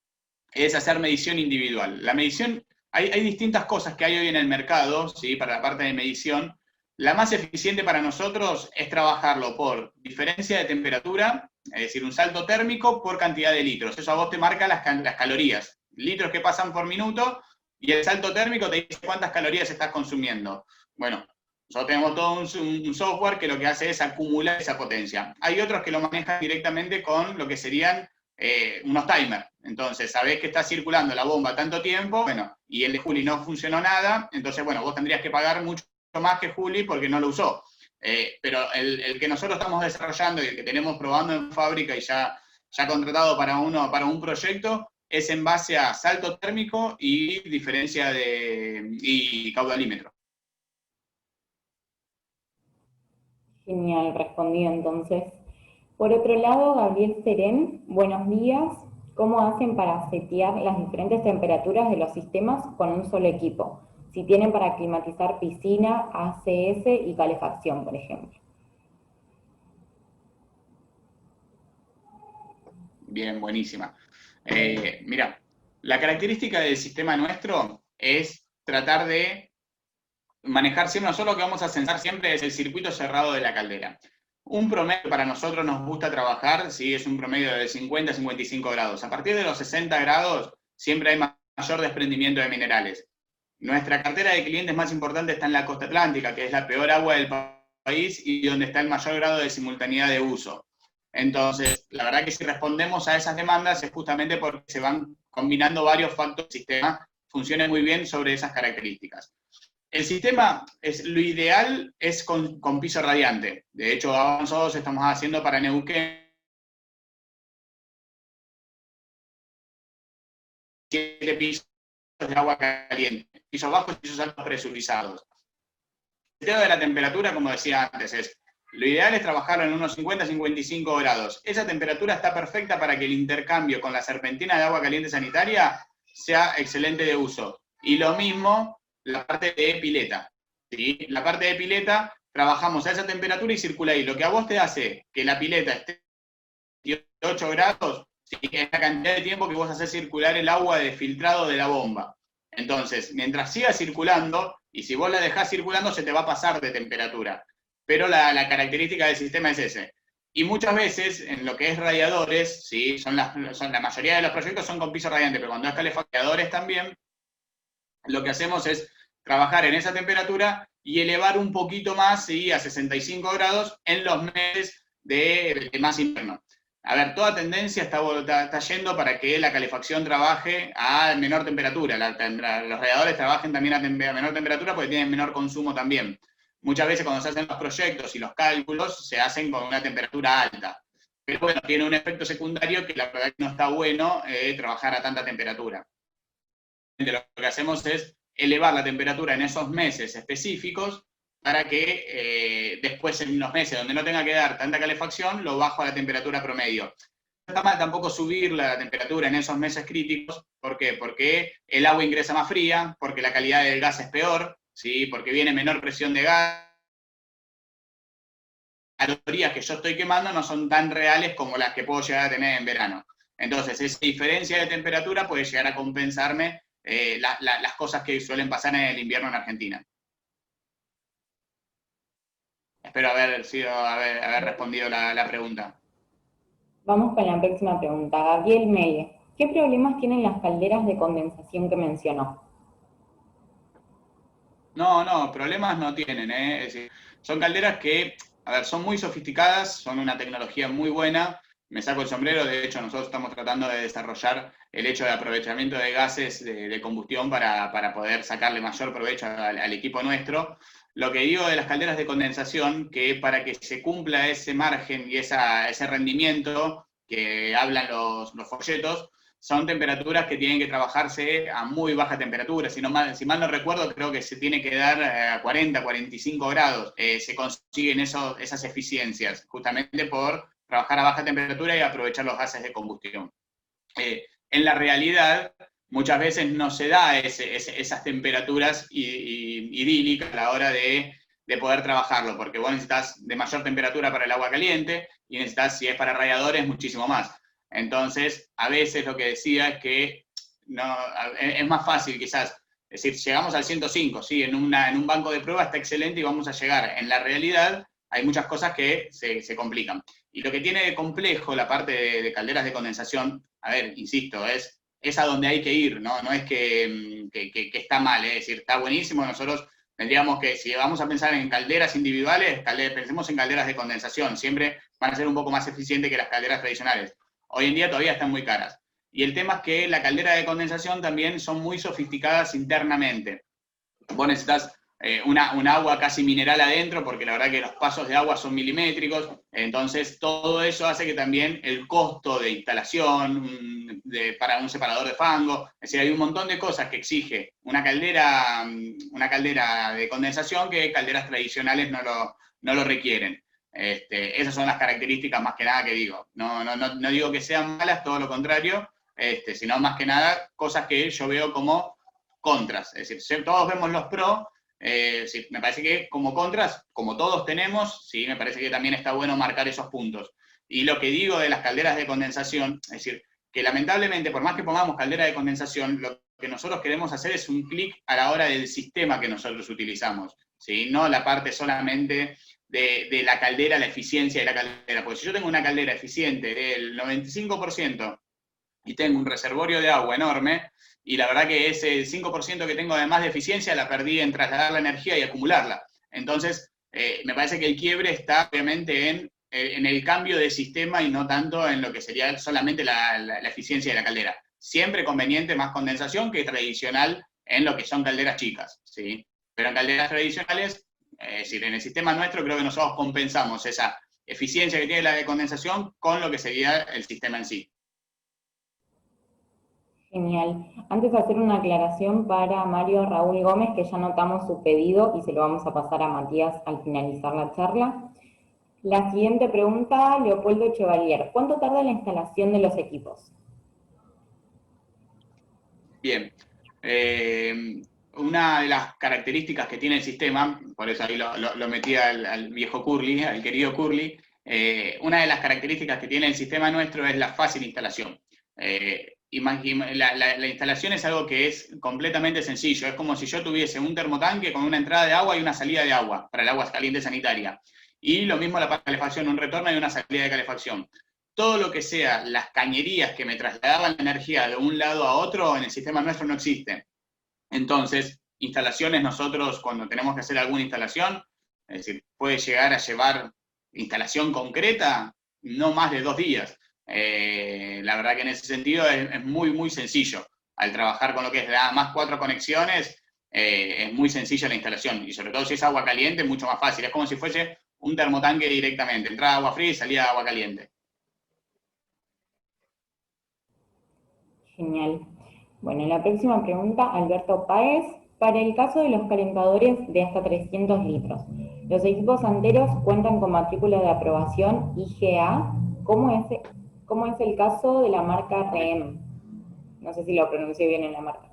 es hacer medición individual. La medición, hay distintas cosas que hay hoy en el mercado, ¿sí? Para la parte de medición. La más eficiente para nosotros es trabajarlo por diferencia de temperatura, es decir, un salto térmico por cantidad de litros. Eso a vos te marca las calorías, litros que pasan por minuto, y el salto térmico te dice cuántas calorías estás consumiendo. Bueno, nosotros tenemos todo un software que lo que hace es acumular esa potencia. Hay otros que lo manejan directamente con lo que serían unos timers. Entonces, sabés que está circulando la bomba tanto tiempo, bueno, y el de Juli no funcionó nada, entonces, bueno, vos tendrías que pagar mucho más que Juli porque no lo usó. Pero el que nosotros estamos desarrollando y el que tenemos probando en fábrica y ya contratado para un proyecto, es en base a salto térmico y diferencia y caudalímetro. Genial, respondido entonces. Por otro lado, Gabriel Serén, buenos días. ¿Cómo hacen para setear las diferentes temperaturas de los sistemas con un solo equipo? Si tienen para climatizar piscina, ACS y calefacción, por ejemplo. Bien, buenísima. Mira, la característica del sistema nuestro es tratar de manejar siempre, nosotros lo que vamos a censar siempre es el circuito cerrado de la caldera. Un promedio para nosotros nos gusta trabajar, ¿sí? Es un promedio de 50 a 55 grados. A partir de los 60 grados siempre hay mayor desprendimiento de minerales. Nuestra cartera de clientes más importante está en la costa atlántica, que es la peor agua del país y donde está el mayor grado de simultaneidad de uso. Entonces, la verdad que si respondemos a esas demandas es justamente porque se van combinando varios factores del sistema, funciona muy bien sobre esas características. El sistema, lo ideal es con piso radiante. De hecho, nosotros estamos haciendo para Neuquén 7 pisos de agua caliente, pisos bajos y pisos altos presurizados. El tema de la temperatura, como decía antes, lo ideal es trabajarlo en unos 50-55 grados. Esa temperatura está perfecta para que el intercambio con la serpentina de agua caliente sanitaria sea excelente de uso. Y lo mismo la parte de pileta. ¿Sí? La parte de pileta, trabajamos a esa temperatura y circula ahí. Lo que a vos te hace que la pileta esté a 18 grados, ¿sí? Es la cantidad de tiempo que vos haces circular el agua de filtrado de la bomba. Entonces, mientras siga circulando, y si vos la dejás circulando, se te va a pasar de temperatura. Pero la característica del sistema es ese. Y muchas veces, en lo que es radiadores, ¿sí? la mayoría de los proyectos son con piso radiante, pero cuando es calefactadores también, lo que hacemos es trabajar en esa temperatura y elevar un poquito más, ¿sí? A 65 grados en los meses de más invierno. A ver, toda tendencia está yendo para que la calefacción trabaje a menor temperatura. Los radiadores trabajen también a menor temperatura porque tienen menor consumo también. Muchas veces cuando se hacen los proyectos y los cálculos se hacen con una temperatura alta. Pero bueno, tiene un efecto secundario que la verdad que no está bueno trabajar a tanta temperatura. Lo que hacemos es elevar la temperatura en esos meses específicos para que después en los meses donde no tenga que dar tanta calefacción, lo bajo a la temperatura promedio. No está mal tampoco subir la temperatura en esos meses críticos. ¿Por qué? Porque el agua ingresa más fría, porque la calidad del gas es peor, ¿sí? Porque viene menor presión de gas. Las calorías que yo estoy quemando no son tan reales como las que puedo llegar a tener en verano. Entonces, esa diferencia de temperatura puede llegar a compensarme las cosas que suelen pasar en el invierno en Argentina. Espero haber respondido la pregunta. Vamos con la próxima pregunta. Gabriel Meire. ¿Qué problemas tienen las calderas de condensación que mencionó? No, problemas no tienen, ¿eh? Es decir, son calderas que, a ver, son muy sofisticadas, son una tecnología muy buena. Me saco el sombrero, de hecho nosotros estamos tratando de desarrollar el hecho de aprovechamiento de gases de combustión para poder sacarle mayor provecho al equipo nuestro. Lo que digo de las calderas de condensación, que para que se cumpla ese margen y ese rendimiento que hablan los folletos, son temperaturas que tienen que trabajarse a muy baja temperatura. Si mal no recuerdo, creo que se tiene que dar a 40, 45 grados. Se consiguen esas eficiencias, justamente por trabajar a baja temperatura y aprovechar los gases de combustión. En la realidad, muchas veces no se da esas temperaturas idílicas a la hora de poder trabajarlo, porque vos necesitas de mayor temperatura para el agua caliente y necesitas, si es para radiadores, muchísimo más. Entonces, a veces lo que decía es que es más fácil quizás, es decir, llegamos al 105, ¿sí? En un banco de prueba está excelente y vamos a llegar. En la realidad hay muchas cosas que se complican. Y lo que tiene de complejo la parte de calderas de condensación, a ver, insisto, es a donde hay que ir, ¿no? No es que está mal, es decir, está buenísimo. Nosotros tendríamos que, si vamos a pensar en calderas individuales, pensemos en calderas de condensación, siempre van a ser un poco más eficientes que las calderas tradicionales. Hoy en día todavía están muy caras. Y el tema es que la caldera de condensación también son muy sofisticadas internamente. Vos necesitas un agua casi mineral adentro, porque la verdad que los pasos de agua son milimétricos, entonces todo eso hace que también el costo de instalación para un separador de fango, es decir, hay un montón de cosas que exige una caldera de condensación que calderas tradicionales no lo requieren. Esas son las características más que nada que digo. No digo que sean malas, todo lo contrario, sino más que nada cosas que yo veo como contras. Es decir, todos vemos los pros, sí, me parece que como contras, como todos tenemos, sí, me parece que también está bueno marcar esos puntos. Y lo que digo de las calderas de condensación, es decir, que lamentablemente, por más que pongamos caldera de condensación, lo que nosotros queremos hacer es un clic a la hora del sistema que nosotros utilizamos, ¿sí? No la parte solamente de la caldera, la eficiencia de la caldera. Porque si yo tengo una caldera eficiente del 95% y tengo un reservorio de agua enorme, y la verdad que ese 5% que tengo además de eficiencia la perdí en trasladar la energía y acumularla. Entonces, me parece que el quiebre está obviamente en en el cambio de sistema y no tanto en lo que sería solamente la eficiencia de la caldera. Siempre conveniente más condensación que tradicional en lo que son calderas chicas, ¿sí? Pero en calderas tradicionales, es decir, en el sistema nuestro creo que nosotros compensamos esa eficiencia que tiene la de condensación con lo que sería el sistema en sí. Genial. Antes de hacer una aclaración para Mario Raúl Gómez, que ya notamos su pedido y se lo vamos a pasar a Matías al finalizar la charla. La siguiente pregunta, Leopoldo Chevalier. ¿Cuánto tarda la instalación de los equipos? Bien. Una de las características que tiene el sistema, por eso ahí lo metí al viejo Curly, al querido Curly, una de las características que tiene el sistema nuestro es la fácil instalación. La instalación es algo que es completamente sencillo, es como si yo tuviese un termotanque con una entrada de agua y una salida de agua, para el agua caliente sanitaria. Y lo mismo la calefacción, un retorno y una salida de calefacción. Todo lo que sea las cañerías que me trasladaban la energía de un lado a otro, en el sistema nuestro no existe. Entonces, instalaciones nosotros, cuando tenemos que hacer alguna instalación, es decir, puede llegar a llevar instalación concreta no más de 2 días. La verdad que en ese sentido es muy, muy sencillo. Al trabajar con lo que es la más 4 conexiones, es muy sencilla la instalación. Y sobre todo si es agua caliente, mucho más fácil. Es como si fuese un termotanque directamente. Entraba agua fría y salía agua caliente. Genial. Bueno, la próxima pregunta, Alberto Páez. Para el caso de los calentadores de hasta 300 litros, los equipos anteros cuentan con matrícula de aprobación IGA. ¿Cómo es el caso de la marca REM? No sé si lo pronuncié bien en la marca.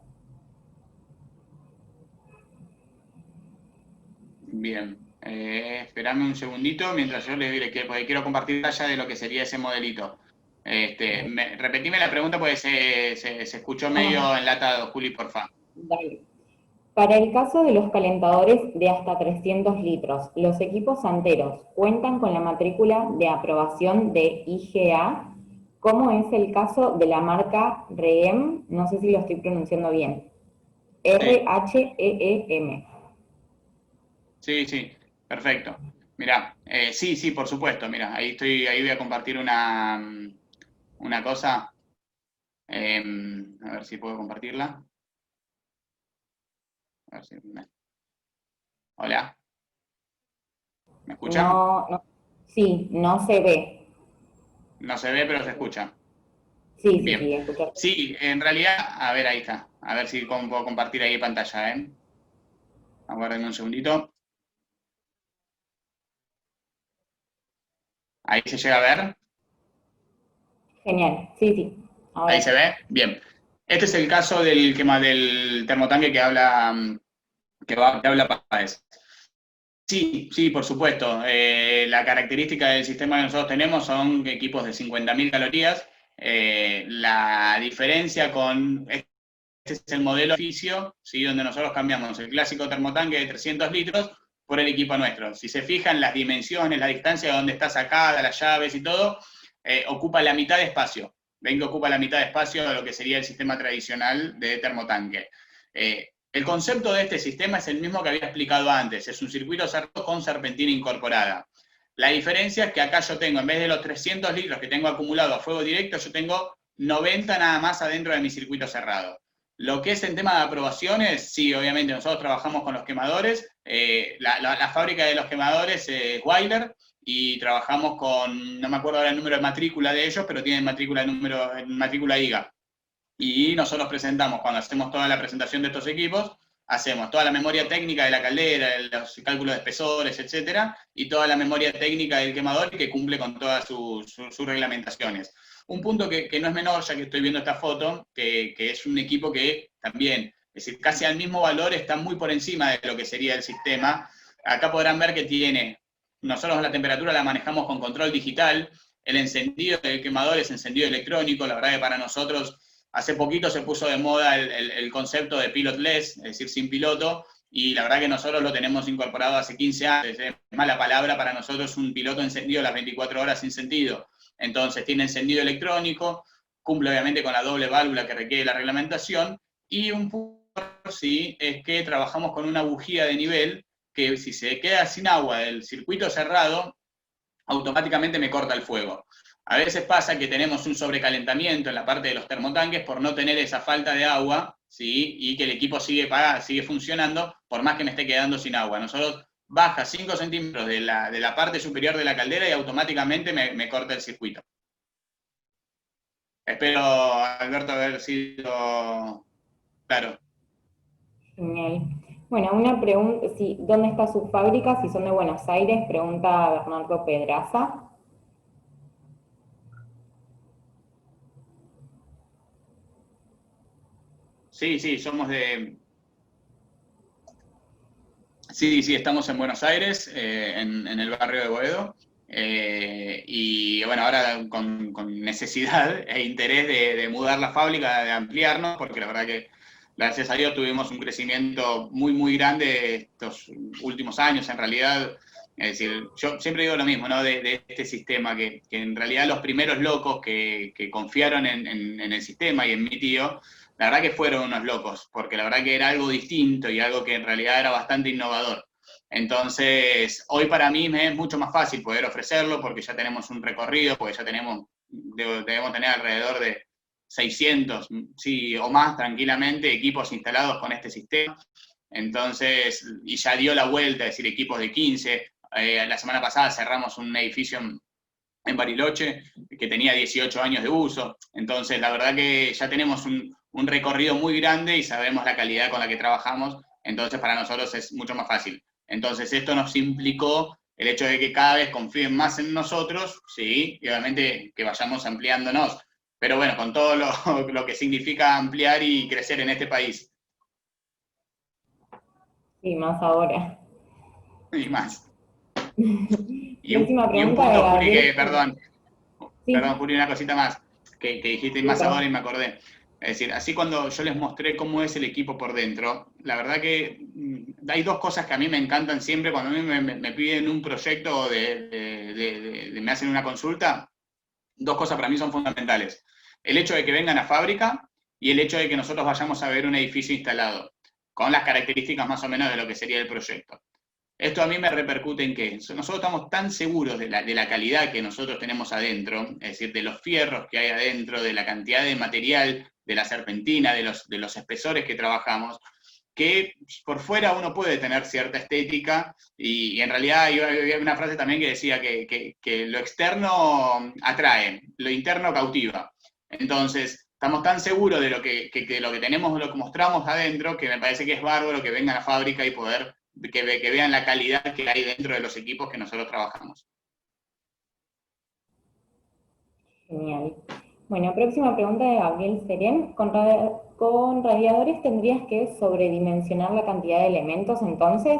Bien. Esperame un segundito mientras yo les diré que porque quiero compartir ya de lo que sería ese modelito. Repetime la pregunta porque se escuchó medio enlatado, Juli, porfa. Dale. Para el caso de los calentadores de hasta 300 litros, los equipos anteros cuentan con la matrícula de aprobación de IGA, ¿cómo es el caso de la marca REEM? No sé si lo estoy pronunciando bien. RHEEM. Sí, sí, perfecto. Mirá, sí, por supuesto, mirá, ahí voy a compartir una cosa. A ver si puedo compartirla. A ver si Hola, ¿me escuchan? Sí, no se ve. No se ve, pero se escucha. Sí, Bien. escuchar. Sí, en realidad, a ver, ahí está. A ver si puedo compartir ahí pantalla, ¿eh? Aguarden un segundito. Ahí se llega a ver. Genial, sí. Ahí Ahora se sí. ve. Bien. Este es el caso del termotanque que habla Páez. Sí, por supuesto. La característica del sistema que nosotros tenemos son equipos de 50.000 calorías. La diferencia con este es el modelo oficio, ¿sí? Donde nosotros cambiamos el clásico termotanque de 300 litros por el equipo nuestro. Si se fijan, las dimensiones, la distancia de donde está sacada, las llaves y todo, ocupa la mitad de espacio. Ven que ocupa la mitad de espacio de lo que sería el sistema tradicional de termotanque. El concepto de este sistema es el mismo que había explicado antes, es un circuito cerrado con serpentina incorporada. La diferencia es que acá yo tengo, en vez de los 300 litros que tengo acumulado a fuego directo, yo tengo 90 nada más adentro de mi circuito cerrado. Lo que es en tema de aprobaciones, sí, obviamente nosotros trabajamos con los quemadores, la fábrica de los quemadores es Weiler, y trabajamos con, no me acuerdo ahora el número de matrícula de ellos, pero tienen matrícula IGA. Y nosotros presentamos, cuando hacemos toda la presentación de estos equipos, hacemos toda la memoria técnica de la caldera, los cálculos de espesores, etcétera, y toda la memoria técnica del quemador que cumple con todas sus reglamentaciones. Un punto que no es menor, ya que estoy viendo esta foto, que es un equipo que también, es decir, casi al mismo valor, está muy por encima de lo que sería el sistema. Acá podrán ver que tiene, nosotros la temperatura la manejamos con control digital, el encendido del quemador es encendido electrónico, la verdad que para nosotros hace poquito se puso de moda el concepto de pilotless, es decir, sin piloto, y la verdad que nosotros lo tenemos incorporado hace 15 años, es mala palabra para nosotros un piloto encendido las 24 horas sin sentido. Entonces tiene encendido electrónico, cumple obviamente con la doble válvula que requiere la reglamentación, y un punto sí es que trabajamos con una bujía de nivel que si se queda sin agua del circuito cerrado, automáticamente me corta el fuego. A veces pasa que tenemos un sobrecalentamiento en la parte de los termotanques por no tener esa falta de agua, ¿sí? Y que el equipo sigue funcionando por más que me esté quedando sin agua. Nosotros baja 5 centímetros de la parte superior de la caldera y automáticamente me corta el circuito. Espero, Alberto, haber sido claro. Genial. Bueno, una pregunta, sí, ¿dónde está su fábrica? Si son de Buenos Aires, pregunta Bernardo Pedraza. Sí, sí, somos de... Sí, sí, estamos en Buenos Aires, en el barrio de Boedo. Y bueno, ahora con necesidad e interés de mudar la fábrica, de ampliarnos, porque la verdad que, gracias a Dios, tuvimos un crecimiento muy, muy grande estos últimos años, en realidad. Es decir, yo siempre digo lo mismo, ¿no? De este sistema, que en realidad los primeros locos que confiaron en el sistema y en mi tío, la verdad que fueron unos locos, porque la verdad que era algo distinto y algo que en realidad era bastante innovador. Entonces, hoy para mí me es mucho más fácil poder ofrecerlo porque ya tenemos un recorrido, porque ya debemos tener alrededor de 600, sí, o más tranquilamente, equipos instalados con este sistema. Entonces, y ya dio la vuelta, es decir, equipos de 15. La semana pasada cerramos un edificio en Bariloche que tenía 18 años de uso. Entonces, la verdad que ya tenemos un recorrido muy grande y sabemos la calidad con la que trabajamos. Entonces, para nosotros es mucho más fácil. Entonces, esto nos implicó el hecho de que cada vez confíen más en nosotros, sí, y obviamente que vayamos ampliándonos. Pero bueno, con todo lo que significa ampliar y crecer en este país. Sí, más ahora. Y más. Próxima Y un pregunta de punto, Juli, que, Gabriel. perdón, Sí, Juli, una cosita más, que dijiste más Lucas. ahora y me acordé. Es decir, así cuando yo les mostré cómo es el equipo por dentro, la verdad que hay dos cosas que a mí me encantan siempre cuando a mí me piden un proyecto o me hacen una consulta. Dos cosas para mí son fundamentales. El hecho de que vengan a fábrica y el hecho de que nosotros vayamos a ver un edificio instalado, con las características más o menos de lo que sería el proyecto. Esto a mí me repercute en que nosotros estamos tan seguros de la calidad que nosotros tenemos adentro, es decir, de los fierros que hay adentro, de la cantidad de material, de la serpentina, de los espesores que trabajamos, que por fuera uno puede tener cierta estética y en realidad había una frase también que decía que lo externo atrae, lo interno cautiva. Entonces, estamos tan seguros de lo que tenemos, lo que mostramos adentro, que me parece que es bárbaro que vengan a la fábrica y poder que vean la calidad que hay dentro de los equipos que nosotros trabajamos. Genial. Bueno, próxima pregunta de Gabriel Serén. ¿Con radiadores tendrías que sobredimensionar la cantidad de elementos entonces?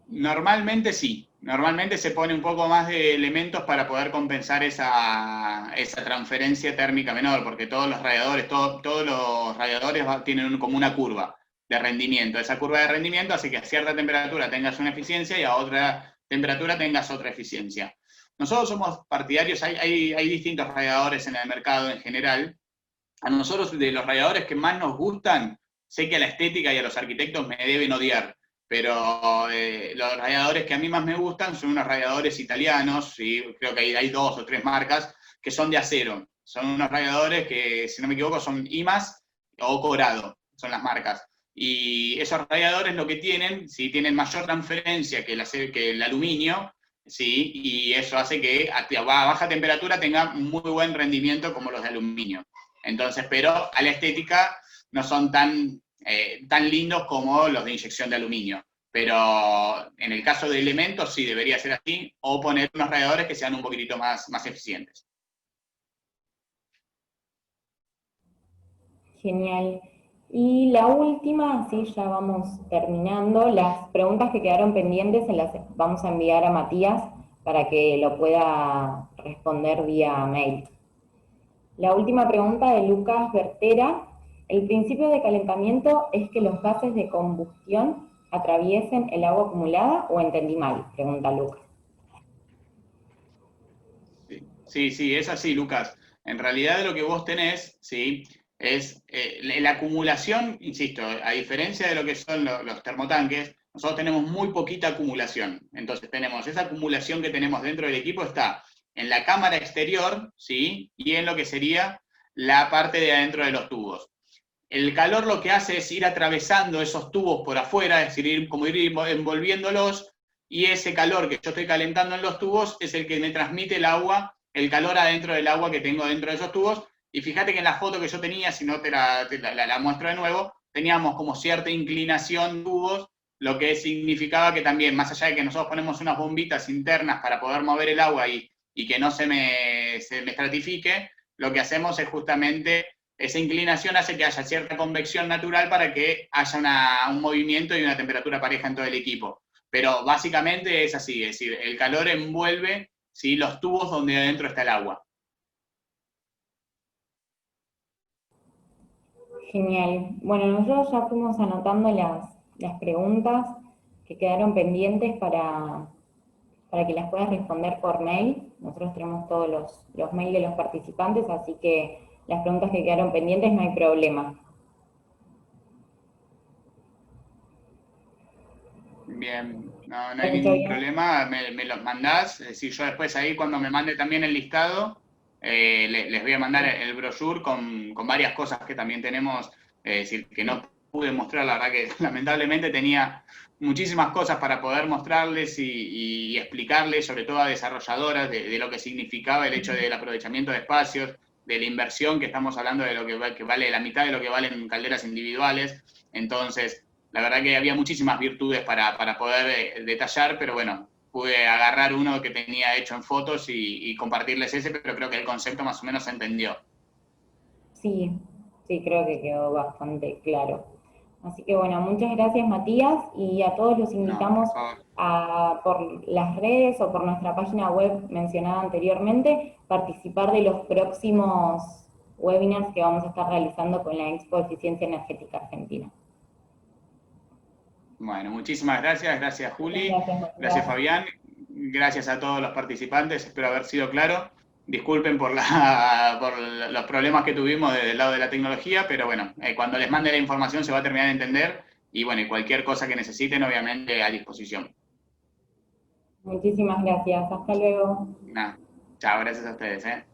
Normalmente sí, normalmente se pone un poco más de elementos para poder compensar esa transferencia térmica menor, porque todos los radiadores tienen como una curva de rendimiento. Esa curva de rendimiento hace que a cierta temperatura tengas una eficiencia y a otra temperatura tengas otra eficiencia. Nosotros somos partidarios, hay distintos radiadores en el mercado en general. A nosotros, de los radiadores que más nos gustan, sé que a la estética y a los arquitectos me deben odiar, pero los radiadores que a mí más me gustan son unos radiadores italianos, y creo que hay dos o tres marcas, que son de acero. Son unos radiadores que, si no me equivoco, son IMAS o Corado, son las marcas. Y esos radiadores lo que tienen, si tienen mayor transferencia que el aluminio, ¿sí? Y eso hace que a baja temperatura tenga muy buen rendimiento como los de aluminio. Entonces, pero a la estética no son tan lindos como los de inyección de aluminio. Pero en el caso de elementos sí debería ser así, o poner unos radiadores que sean un poquitito más eficientes. Genial. Y la última, así ya vamos terminando. Las preguntas que quedaron pendientes se las vamos a enviar a Matías para que lo pueda responder vía mail. La última pregunta de Lucas Bertera. ¿El principio de calentamiento es que los gases de combustión atraviesen el agua acumulada o entendí mal? Pregunta Lucas. Sí, sí, es así, Lucas. En realidad lo que vos tenés, ¿sí? Es la acumulación, insisto, a diferencia de lo que son los termotanques, nosotros tenemos muy poquita acumulación. Entonces tenemos esa acumulación que tenemos dentro del equipo está en la cámara exterior, ¿sí? Y en lo que sería la parte de adentro de los tubos. El calor lo que hace es ir atravesando esos tubos por afuera, es decir, como ir envolviéndolos, y ese calor que yo estoy calentando en los tubos es el que me transmite el agua, el calor adentro del agua que tengo dentro de esos tubos. Y fíjate que en la foto que yo tenía, si no te la muestro de nuevo, teníamos como cierta inclinación tubos, lo que significaba que también, más allá de que nosotros ponemos unas bombitas internas para poder mover el agua y que no se me estratifique, lo que hacemos es justamente esa inclinación hace que haya cierta convección natural para que haya un movimiento y una temperatura pareja en todo el equipo. Pero básicamente es así, es decir, el calor envuelve, ¿sí?, los tubos donde adentro está el agua. Genial. Bueno, nosotros ya fuimos anotando las preguntas que quedaron pendientes para que las puedas responder por mail. Nosotros tenemos todos los mails de los participantes, así que las preguntas que quedaron pendientes no hay problema. Bien, no hay ningún problema, me los mandás, es decir, yo después ahí cuando me mande también el listado, les voy a mandar el brochure con varias cosas que también tenemos, es decir, que no pude mostrar, la verdad que lamentablemente tenía muchísimas cosas para poder mostrarles y explicarles, sobre todo a desarrolladoras, de lo que significaba el hecho del aprovechamiento de espacios, de la inversión, que estamos hablando de lo que vale la mitad de lo que valen calderas individuales. Entonces, la verdad que había muchísimas virtudes para poder detallar, pero bueno, pude agarrar uno que tenía hecho en fotos y compartirles ese, pero creo que el concepto más o menos se entendió. Sí, sí, creo que quedó bastante claro. Así que bueno, muchas gracias Matías y a todos los No, por invitamos favor. por las redes o por nuestra página web mencionada anteriormente, participar de los próximos webinars que vamos a estar realizando con la Expo Eficiencia Energética Argentina. Bueno, muchísimas gracias, gracias Juli, Gracias, gracias Matías. Fabián, gracias a todos los participantes, espero haber sido claro. Disculpen por los problemas que tuvimos desde el lado de la tecnología, pero bueno, cuando les mande la información se va a terminar de entender y bueno, y cualquier cosa que necesiten, obviamente, a disposición. Muchísimas gracias. Hasta luego. Nada, chao, gracias a ustedes.